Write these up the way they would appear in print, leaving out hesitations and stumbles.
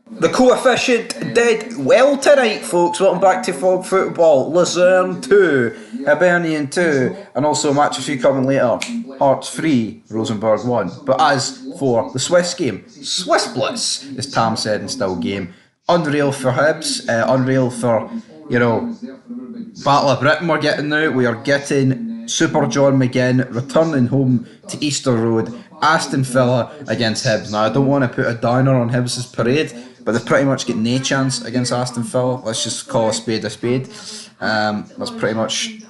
The coefficient did well tonight, folks. Welcome back to Fog Football. Luzern 2, Hibernian 2, and also a match a few coming later. Hearts 3, Rosenborg 1. But as for the Swiss game, Swiss Bliss, as Tam said, and still game. Unreal for Hibs, unreal for, Battle of Britain we're getting now. We are getting Super John McGinn returning home to Easter Road. Aston Villa against Hibs. Now, I don't want to put a downer on Hibs' parade, but they've pretty much got no chance against Aston Villa. Let's just call a spade a spade. That's pretty much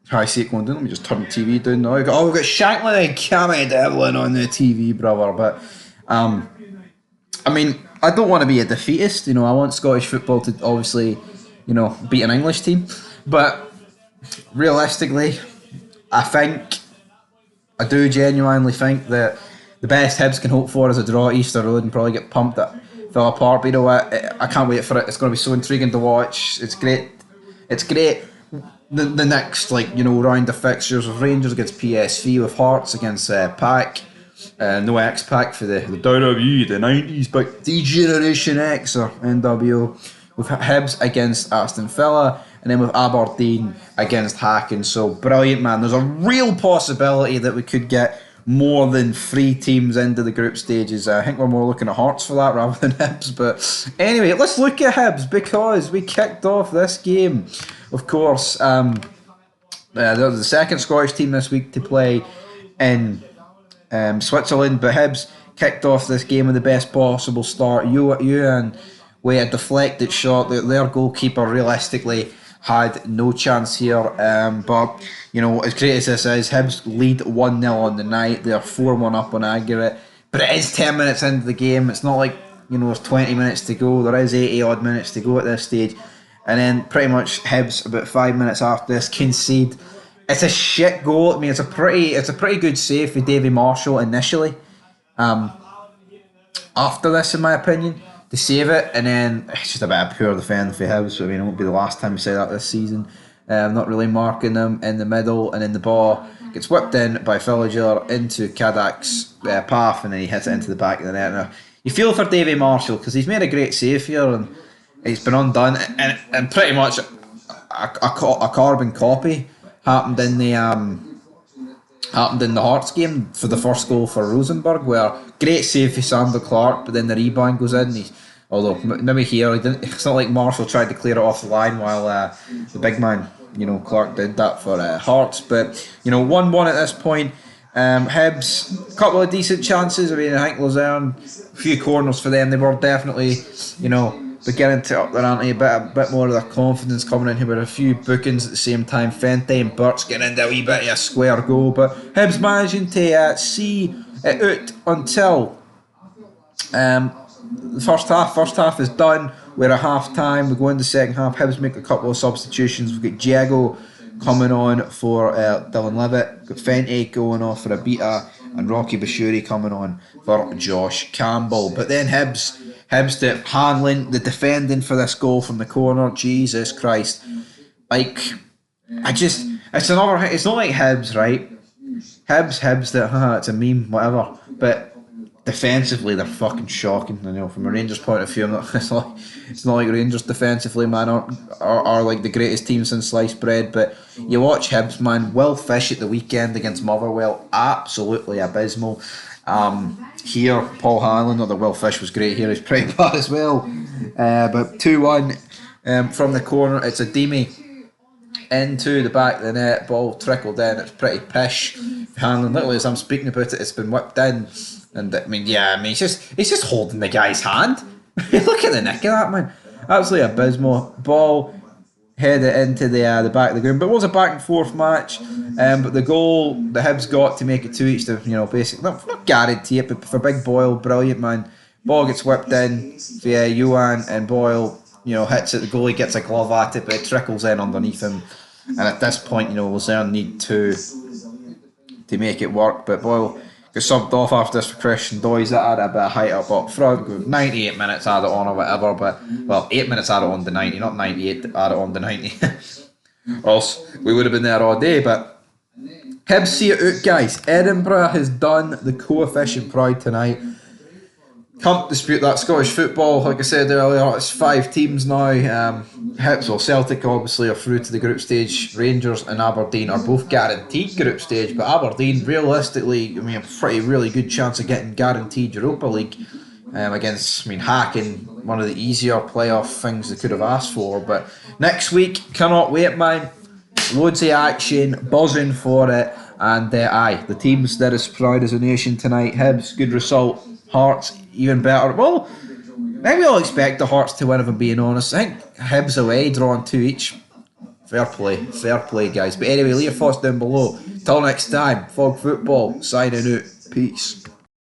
how I see it going down. Let me just turn the TV down now. We've got Shankland and Cammy Devlin on the TV, brother. But, I don't want to be a defeatist. I want Scottish football to obviously, beat an English team. But realistically, I do genuinely think that the best Hibs can hope for is a draw at Easter Road and probably get pumped at Villa Park. But you know what? I can't wait for it. It's going to be so intriguing to watch. It's great. It's great. The next, round of fixtures with Rangers against PSV, with Hearts against PAC. No X-Pac for the WWE, the 90s, but D-Generation X or NWO. With Hibs against Aston Villa, and then with Aberdeen against Hacken. So brilliant, man. There's a real possibility that we could get more than 3 teams into the group stages. I think we're more looking at Hearts for that rather than Hibs. But anyway, let's look at Hibs, because we kicked off this game. Of course, there was the second Scottish team this week to play in Switzerland, but Hibs kicked off this game with the best possible start. Ewan, with a deflected shot, their goalkeeper realistically had no chance here. But, as great as this is, Hibs lead 1-0 on the night. They're 4-1 up on aggregate. But it is 10 minutes into the game. It's not like, there's 20 minutes to go. There is 80 odd minutes to go at this stage. And then pretty much Hibs, about 5 minutes after this, concede. It's a shit goal. It's a pretty good save for Davy Marshall initially. After this, in my opinion, to save it, and then it's just a bit of pure defending for Hibs. It won't be the last time we say that this season. Not really marking them in the middle, and then the ball gets whipped in by Villager into Kadak's path, and then he hits it into the back of the net. Now, you feel for Davy Marshall, because he's made a great save here, and he's been undone, and pretty much a carbon copy happened in the Hearts game for the first goal for Rosenborg, where great save for Sander Clark, but then the rebound goes in. Although maybe here, it's not like Marshall tried to clear it off the line while the big man, Clark did that for Hearts. But, 1-1 at this point. Hibs, a couple of decent chances. I think Luzern, a few corners for them. They were definitely, beginning to up their ante, a bit more of their confidence coming in here with a few bookings at the same time. Fente and Burt's getting into a wee bit of a square goal, but Hibs managing to see it out until the first half. First half is done. We're at half time. We go into the second half. Hibs make a couple of substitutions. We've got Diego coming on for Dylan Levitt. We've got Fente going off for Abita, and Rocky Bashuri coming on for Josh Campbell. But then Hibs the handling, the defending for this goal from the corner, Jesus Christ. It's not like Hibs, right? Hibs that, it's a meme, whatever. But defensively, they're fucking shocking. From a Rangers point of view, it's not like Rangers defensively, man, are like the greatest team since sliced bread. But you watch Hibs, man. Will Fish at the weekend against Motherwell, absolutely abysmal. Here, Paul Hanlon, the Will Fish was great here. He's pretty bad as well. But 2-1 from the corner. It's a Demi into the back of the net. Ball trickled in. It's pretty pish. Hanlon, literally as I'm speaking about it, it's been whipped in. And he's just holding the guy's hand. Look at the neck of that, man. Absolutely abysmal. Ball headed into the back of the ground. But it was a back and forth match. But the goal the Hibs got to make it 2 each, basically not guarantee it, but for Big Boyle, brilliant, man. Ball gets whipped in via Ewan, and Boyle, hits it. The goalie gets a glove at it, but it trickles in underneath him. And at this point, Luzern need to make it work. But Boyle gets subbed off after this for Christian Doyes. That had a bit of height up front. 98 minutes added on or whatever, but 8 minutes added on to 90, not 98 added on to 90. Or else we would have been there all day. But Hibs see it out, guys. Edinburgh has done the coefficient pride tonight. Can't dispute that. Scottish football, like I said earlier, it's 5 teams now. Hibs, well, Celtic obviously are through to the group stage. Rangers and Aberdeen are both guaranteed group stage, but Aberdeen, realistically, I mean, a really good chance of getting guaranteed Europa League against, I mean, Hacken, one of the easier playoff things they could have asked for. But next week, cannot wait, man. Loads of action, buzzing for it, and aye, the teams that is proud as a nation tonight. Hibs, good result. Hearts, even better. Well, maybe I'll expect the Hearts to win if I'm being honest. I think Hibs away, drawing 2 each. Fair play, guys. But anyway, leave your thoughts down below. Till next time, Fog Football, signing out. Peace.